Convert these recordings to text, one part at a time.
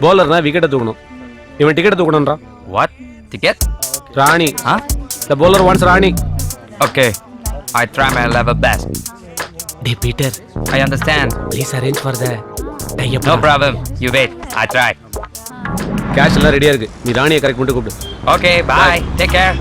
bowler wicket தூக்கணும். இவன் ticket தூக்கணும்ன்றான். What? Ticket? Rani. Huh? The bowler wants Rani. Okay. I try my level best. Hey Peter. I understand. Please arrange for the tie-up. No problem. You wait. I try. Cash எல்லாம் ரெடியா இருக்கு. நீ ராணியை correct பண்ணிட்டு கூப்பிடு. Okay, bye. Take care.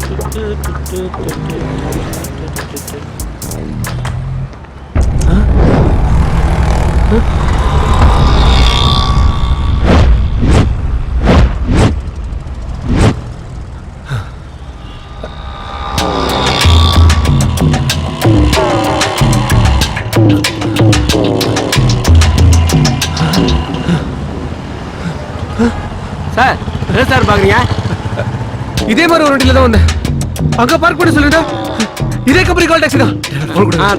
Sir என்ன sir பாக்குறீங்க? இதே மாதிரி ஒரு வண்டியில தான் வந்தேன். அங்க பார்க் பண்ணி சொல்லிட்டா இதே கம்பெனி கால் டாக்ஸி தான்.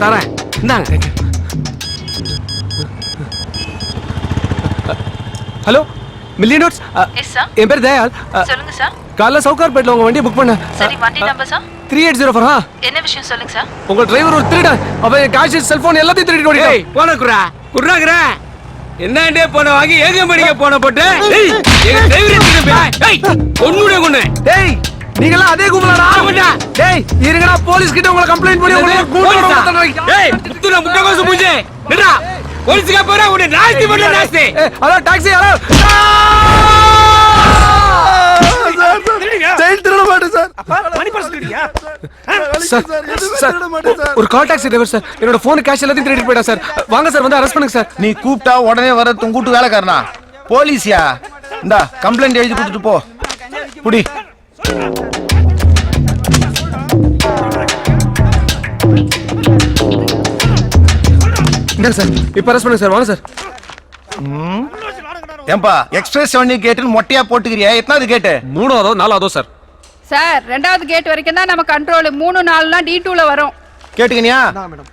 தரேன் இந்தாங்க. Hello million notes. என் பேர் தயால். சொல்லுங்க சார். காலைல சவுகார்பேட்ல உங்க வண்டியை புக் பண்ண. சரி வண்டி நம்பர் சார் 3804. என்ன விஷயம் சொல்லுங்க சார். உங்க டிரைவர் ஒரு திருடன். அவன் கேஷ் செல்போன் எல்லாத்தையும் திருடிட்டு ஓடிட்டான். போன குறாக்குறா என்னண்டே போன வாங்கி ஏக மணிக்கு போன போட்டு எங்க டிரைவர் ஒண்ணுடைய கொண்டு. டேய் நீங்களா அதே கும்பலாடா? டேய் இருங்கடா போலீஸ் கிட்ட உங்களை கம்ப்ளைண்ட் பண்ணி உங்களை கூட்டறோம். டேய் இது நான் முட்டை கோசு பூஜே நிடா போலீஸ்க்கு போறா உன்னை நாஸ்தி பண்ண நாஸ்தி. Hello taxi hello. செயில் திருட மாட்டேன் சார். மணி பர்ஸ் திருடியா? சார் ஒரு கால் டாக்ஸி டிரைவர் சார். என்னோட போன் கேஷ் எல்லாத்தையும் திருடிட்டு போயிட்டா சார். வாங்க சார் வந்து அரெஸ்ட் பண்ணுங்க சார். நீ கூப்பிட்டா உடனே வர துங்கூட்டு வேலைக்காரனா? போலீஸ்யா? இந்தா கம்ப்ளைண்ட் எழுதி கொடுத்துட்டு போ. புடி. இந்தாங்க சார். இப்போ அரெஸ்ட் பண்ணுங்க சார். வாங்க சார். ஏம்பா எக்ஸ்பிரஸ் 7 கேட்னு மொட்டையா போட்டுக்கிறியா? எத்தனாவது கேட்? மூணாவதோ நாலாவதோ சார். சார் ரெண்டாவது கேட் வரைக்கும் தான் நம்ம கண்ட்ரோல். 3 4லாம் D2ல வரும். கேட்டுக்கினியா?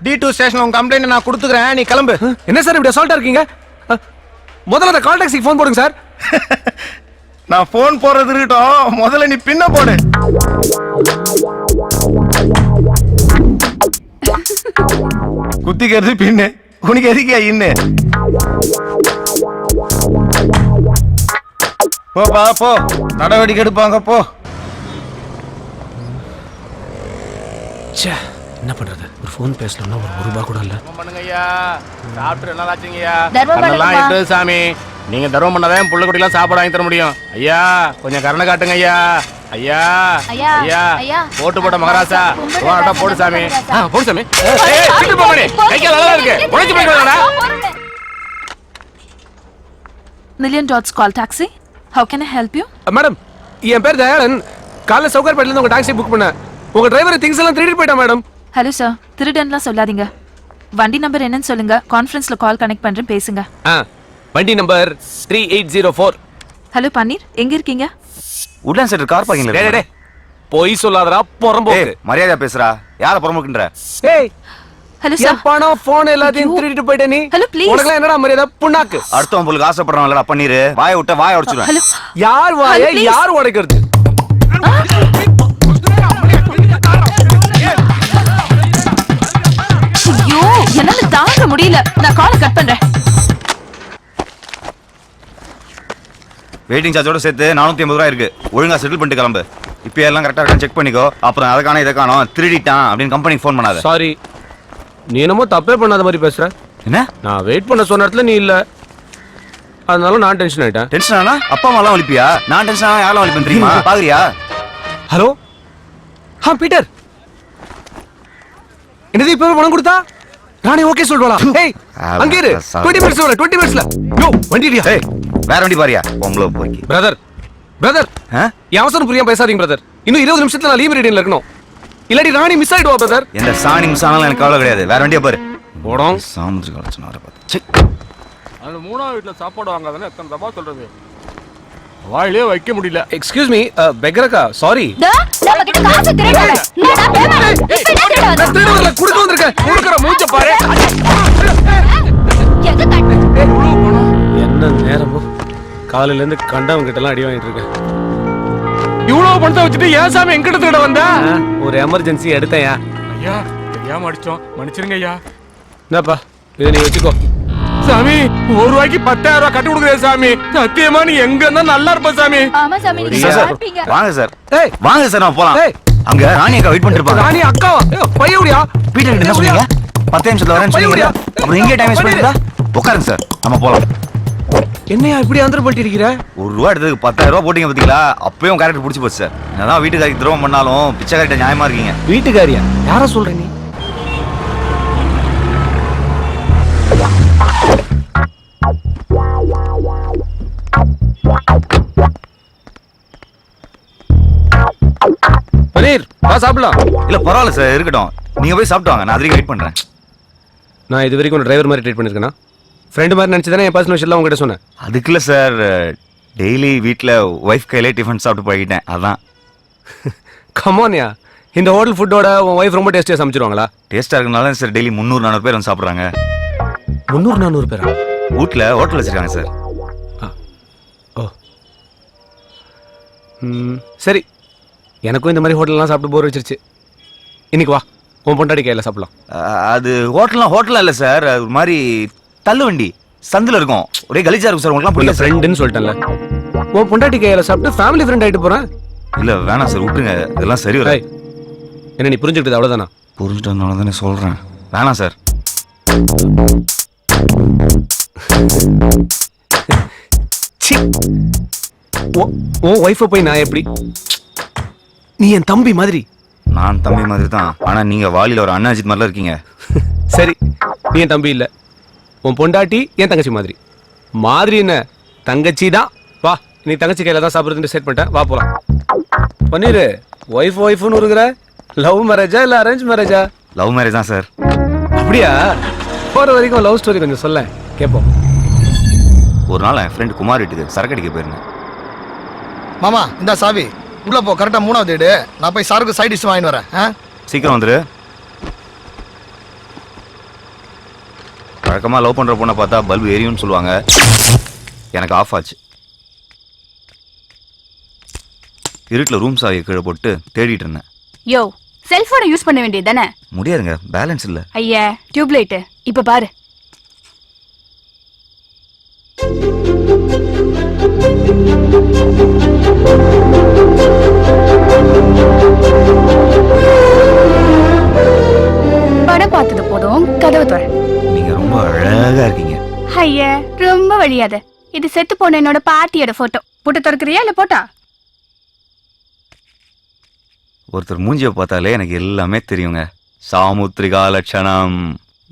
D2 ஸ்டேஷன்ல உங்க கம்ப்ளைண்ட் நான் கொடுத்துக்கிறேன். நீ கிளம்பு. என்ன சார் இப்படி அசால்ட்டா இருக்கீங்க? முதல்ல அந்த கால் டாக்ஸிக்கு ஃபோன் போடுங்க சார். நான் ஃபோன் போறது இருக்கட்டும். முதல்ல நீ பின்ன போடு. குத்திக்கிறது பின்னு. உனக்கு எதுக்கே இன்னு? போப்பா போ. நடவடிக்கை எடுப்பாங்க போ. என்ன பண்றது? ஒரு ஃபோன் பேசணும்னா ஒரு ரூபாய் கூட இல்ல. பண்ணுங்கய்யா. சாப்பிட்டு என்ன ஆச்சுங்கய்யா? தர்மம் கண்ணெல்லாம் பண்ணுங்கம்மா. இட்டு சாமி. நீங்க தர்மம் பண்ணாதான் புள்ள குட்டிலாம் சாப்பாடு வாங்கி தர முடியும். ஐயா கொஞ்சம் கருணை காட்டுங்க ஐயா. ஐயா ஐயா, ஐயா ஐயா. போட்டு போட்ட மகாராசா கும்பிடு போடா போடு சாமி. போடு சாமி. ஏய் வீட்டு போடி. கைக்கு நல்லா இருக்கு. உடைச்சு போய்டா. Million dots call taxi. How can I help you? Madam என் பேர் தயாளன். காலைல சவுகார்பேட்ல இருந்து உங்க டாக்ஸி புக் பண்ணேன். உங்க டிரைவர் திங்ஸ் எல்லாம் திருடிட்டு போயிட்டான் மேடம். ஹலோ சார், திருடன்லாம் சொல்லாதீங்க. வண்டி நம்பர் என்னன்னு சொல்லுங்க. கான்ஃபரன்ஸ்ல கால் கனெக்ட் பண்றேன், பேசுங்க. வண்டி நம்பர் 3804. ஹலோ பன்னீர், எங்க இருக்கீங்க? உட்லாண்ட் சென்டர் கார் பார்க்கிங்ல. டேய் டேய் போய் சொல்லாதடா பொறம்போக்கு. மரியாதையா பேசுறா. யார பொறம்போக்குன்ற? ஏய் ஹலோ சார். என் பணம் போன் எல்லாத்தையும் திருடிட்டு போயிட்ட நீ. Hello please. உனக்கு என்னடா மரியாதை புண்ணாக்கு? அடுத்தவன் உங்களுக்கு ஆசைப்படுறவன் இல்லடா பன்னீர். வாயை விட்ட வாயை உடைச்சிடுவேன். ஹலோ யார் வாயை யார் உடைக்கிறது? ஐயோ என்னால தாங்க முடியல. நான் காலை கட் பண்றேன். வெயிட்டிங் சார்ஜோட சேர்த்து 450 ரூபாய் இருக்கு. ஒழுங்கா செட்டில் பண்ணிட்டு கிளம்பு. இப்போ எல்லாம் கரெக்டா இருக்கான்னு செக் பண்ணிக்கோ. அப்புறம் அதை காணோம் இதை காணோம் திருடிட்டான் அப்படின்னு கம்பெனிக்கு ஃபோன் பண்ணாத. சாரி, நீ என்னமோ தப்பே பண்ணாத மாதிரி பேசுற. என்ன? நான் வெயிட் பண்ண சொன்ன இடத்துல நீ இல்ல, அதனால நான் டென்ஷன் ஆயிட்டேன். டென்ஷன் ஆனா அப்பா அம்மா எல்லாம் வலிப்பியா? நான் டென்ஷன் ஆனா யாரெல்லாம் வலிப்பேன் தெரியுமா? பாக்குறியா? ஹலோ பீட்டர், என்னது இப்ப பணம் கொடுத்தா நானே ஓகே சொல்றா? ஏய் அங்க இரு. 20 மினிட்ஸ் வர. 20 மினிட்ஸ்ல யோ வண்டிடியா? ஏய் வேற வண்டி பாரியா? பொம்பளை போய்க்கு. பிரதர் அவசரம் புரியாம பேசாதீங்க பிரதர். இன்னும் 20 நிமிஷத்துல நான் லீவ் ரீடிங்ல இருக்கணும். இல்லாட்டி ராணி மிஸ் ஆயிடுவா பிரதர். எந்த சாணி மிஸ் ஆனாலும் எனக்கு கவலை கிடையாது. வேற வண்டியா பாரு. போடும் சாமுதிரி கலெக்ஷன் வர பாத்து. அந்த மூணாவது வீட்ல சாப்பாடு வாங்காதன்னு எத்தனை தடவை சொல்றது? வாயிலே வைக்க முடியல. எக்ஸ்கியூஸ் மீ பெகரக்கா, சாரி. நம்ம கிட்ட காசு திருடல. என்னடா பேமெண்ட் நான் திருடல குடுக்க வந்திருக்கேன். குடுக்குற மூஞ்ச பாரு. என்ன நேரமோ காலையில இருந்து கண்டவங்க கிட்ட எல்லாம் அடி வாங்கிட்டு இருக்கேன். இவ்வளவு பணத்தை வச்சுட்டு ஏன் சாமி எங்கிட்ட திருட வந்த? ஒரு எமர்ஜென்சி எடுத்தேன். ஐயா தெரியாம அடிச்சோம், மன்னிச்சிருங்க ஐயா. என்னப்பா இதை நீ வச்சுக்கோ. சாமி 1 ரூபாய்க்கு 10,000 ரூபாய் கட்டி கொடுக்குறேன் சாமி. சத்தியமா நீ எங்க இருந்தா நல்லா இருப்ப சாமி. ஆமா சாமி சார், சார், வாங்க சார். ஏய் வாங்க சார், நம்ம போலாம். ஏய். அங்க ராணி அக்கா வெயிட் பண்ணிட்டு இருப்பாங்க. ராணி அக்காவா? பையவுடியா? பீட்டர் கிட்ட என்ன சொன்னீங்க? 10 நிமிஷத்துல வரேன்னு சொன்னீங்க. அப்புறம் எங்கே டைம் வேஸ்ட் பண்ணிட்டா? உட்காருங்க சார், நம்ம போலாம். என்னையா இப்படி ஆந்திரப்பட்டு இருக்கிற? 1 ரூபா எடுத்ததுக்கு 10,000 ரூபாய் போட்டீங்க பாத்தீங்களா? அப்பயும் கேரக்டர் பிடிச்சி போச்சு சார். என்னதான் வீட்டுக்காரிக்கு துரோகம் பண்ணாலும் பிச்சைக்காரிட்ட நியாயமா இருக்கீங்க. வீட்டுக்காரியா? யார சொல்ற நீ? பனீர் வா சாப்பிடலாம். இல்ல பரவாயில்ல சார், இருக்கட்டும். நீங்க போய் சாப்பிட்டு வாங்க, நான் அதுக்கு வெயிட் பண்றேன். நான் இது வரைக்கும் ஒரு டிரைவர் மாதிரி ட்ரீட் பண்ணிருக்கேனா? ஃப்ரெண்டு மாதிரி நினைச்சு தானே என் பர்சனல் விஷயம் உங்ககிட்ட சொன்னேன். அதுக்கு இல்ல சார், டெய்லி வீட்டில் ஒய்ஃப் கையிலே டிஃபன் சாப்பிட்டு பழகிட்டேன், அதான். கமான்யா, இந்த ஹோட்டல் ஃபுட்டோட உன் ஒய்ஃப் ரொம்ப டேஸ்டியாக சமைச்சிருவாங்களா? டேஸ்டா இருக்கனால சார் டெய்லி 300-400 பேர் வந்து சாப்பிட்றாங்க. 300-400 பேரா? வீட்டில் ஹோட்டல் வச்சிருக்காங்க சார். ஓ சரி, எனக்கும் இந்த மாதிரி ஹோட்டல்லாம் சாப்பிட்டு போர் வச்சிருச்சு. இன்னைக்கு வா, உன் பொண்டாடி கையில் சாப்பிடலாம். அது ஹோட்டலாம் இல்லை சார், அது ஒரு மாதிரி தள்ளு வண்டி சந்தில் இருக்கும். ஒரே கலீஜா இருக்கும் சார், உங்களுக்குலாம் இல்லை புரியல. ஃப்ரெண்டுன்னு சொல்லிட்டேன்ல. உன் பொண்டாட்டி கையில் சாப்பிட்டு ஃபேமிலி ஃப்ரெண்ட் ஆகிட்டு போகிறேன். இல்லை வேணாம் சார், விட்டுருங்க, இதெல்லாம் சரி வர. என்ன நீ புரிஞ்சுக்கிட்டது அவ்வளோதானா? புரிஞ்சுட்டதுனால தானே சொல்கிறேன், வேணாம் சார். உன் ஒய்ஃபை போய் நான் எப்படி? நீ என் தம்பி மாதிரி. நான் தம்பி மாதிரி தான், ஆனால் நீங்கள் வாலியில் ஒரு அண்ணாஜித் மாதிரிலாம் இருக்கீங்க. சரி, நீ என் தம்பி இல்லை, உன் பொண்டாட்டி என் தங்கச்சி மாதிரி. மாதிரி என்ன, தங்கச்சி தான். வா, நீ தங்கச்சி கையில் தான் சாப்பிட்றதுன்னு செட் பண்ணிட்டேன், வா போகலாம். பன்னீர், ஒய்ஃப்னு இருக்கிற. லவ் மேரேஜா இல்லை அரேஞ்ச் மேரேஜா? லவ் மேரேஜ் தான் சார். அப்படியா? போகிற வரைக்கும் லவ் ஸ்டோரி கொஞ்சம் சொல்ல கேட்போம். ஒரு நாள் என் ஃப்ரெண்டு குமார் வீட்டுக்கு சரக்கு அடிக்க போயிருந்தேன். மாமா இந்த சாவி உள்ள போ, கரெக்டா 3வது வீடு. நான் போய் சாருக்கு சைட் டிஷ் வாங்கிட்டு வரேன். சீக்கிரம் வந்துரு. வழக்கமாக லவ் பண்ணுற பொண்ணை பார்த்தா பல்பு எரியும்னு சொல்லுவாங்க, எனக்கு ஆஃப் ஆச்சு. இருட்டில் ரூம் சாவியை கீழே போட்டு தேடிட்டு இருந்தேன். யோ, செல்போனை யூஸ் பண்ண வேண்டியது தானே? முடியாதுங்க, பேலன்ஸ் இல்லை. ஐயா, டியூப்லைட் இப்ப பாரு. படம் பார்த்தது போதும், கதவு தர. நீங்க ரொம்ப அழகா இருக்கீங்க. ஐயா, ரொம்ப வழியாத. இது செத்து போன என்னோட பாட்டியோட போட்டோ. போட்டு திறக்கிறியா இல்ல போட்டா? ஒருத்தர் மூஞ்சியை பார்த்தாலே எனக்கு எல்லாமே தெரியுங்க. சாமுத்திரிகா லட்சணம்.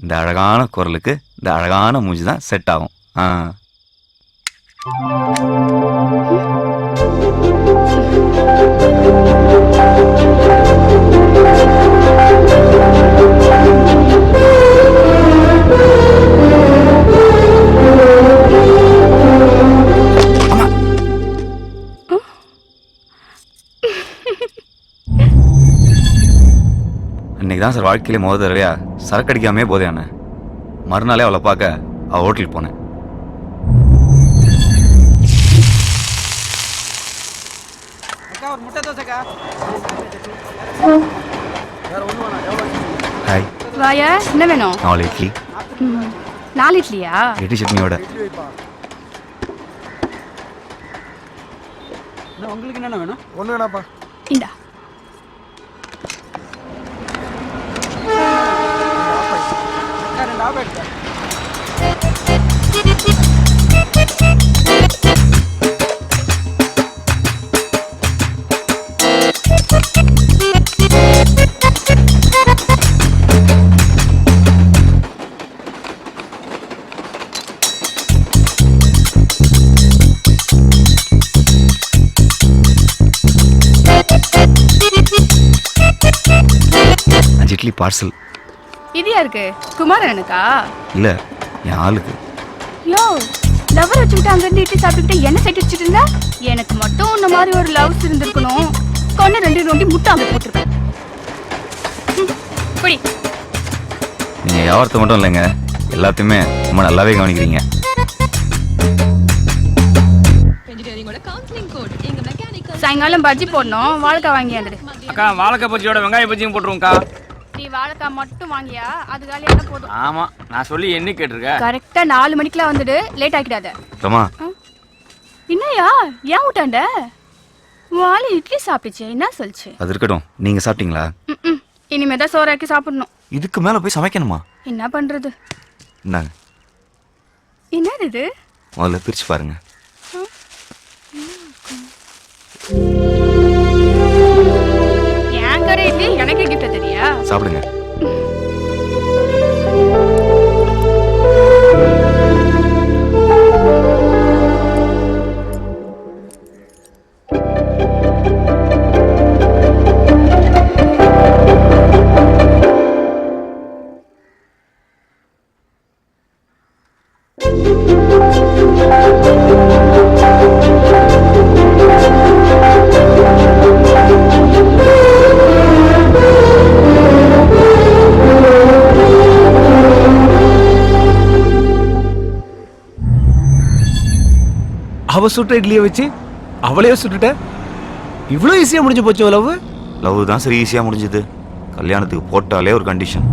இந்த அழகான குரலுக்கு இந்த அழகான மூஞ்சி தான் செட் ஆகும். அன்னைக்கு தான் சார் வாழ்க்கையிலே முதல் தடவையா சரக்கு அடிக்காமே போதையான. மறுநாளே அவளை பார்க்க அவள் ஹோட்டலுக்கு போனேன். ஹாய். வாயா, என்ன வேணும்? 4 இட்லி. 4 இட்லியா? 8 சட்னியோட. உங்களுக்கு என்ன வேணும்? ஒண்ணு வேணாப்பா. இந்தா. இட்லி பார்சல். இது யாருக்கு? குமாரனுக்கா? இல்ல, என் ஆளுக்கு. யோ, லவர் வச்சுட்டு அங்க இருந்து இட்லி சாப்பிட்டுக்கிட்டு என்ன சைட் வச்சுட்டு இருந்தா? எனக்கு மட்டும் உன்ன மாதிரி ஒரு லவ்ஸ் இருந்திருக்கணும். கொண்டு 2 நோண்டி முட்டை அங்க போட்டுருப்பேன். புடி. நீங்க வியாபாரத்தை மட்டும் இல்லைங்க, எல்லாத்தையுமே ரொம்ப நல்லாவே கவனிக்கிறீங்க. சாயங்காலம் பஜ்ஜி போடணும், வாழைக்காய் வாங்கி வந்துடு. அக்கா, வாழைக்காய் பஜ்ஜியோட வெங்காய பஜ்ஜியும் போட்டுருவோம்க்கா. நீ வாழைக்காய் மட்டும் வாங்கியா அது காலியான போதும். ஆமா நான் சொல்லி என்ன கேட்டிருக்க? கரெக்டா 4 மணிக்கெல்லாம் வந்துடு, லேட் ஆக்கிடாத. ரமா என்னையா ஏன் விட்டாண்ட? வாலி இட்லி சாப்பிடுச்சு, என்ன சொல்லுச்சு? அது இருக்கட்டும், நீங்க சாப்பிட்டீங்களா? இனிமே தான் சோறாக்கி சாப்பிடணும். இதுக்கு மேல போய் சமைக்கணுமா? என்ன பண்றது? இந்தாங்க, என்னது இது? முதல்ல பிரிச்சு பாருங்க. என் கடை இட்லி எனக்கு கிஃப்ட் தெரியா? சாப்பிடுங்க. அவ சுட்ட இட்லியை வச்சு அவளையே சுட்டுட்ட. இவ்வளோ ஈஸியா முடிஞ்சு போச்சு லவ். லவ் தான் சரி ஈஸியா முடிஞ்சது. கல்யாணத்துக்கு போட்டாலே ஒரு கண்டிஷன்.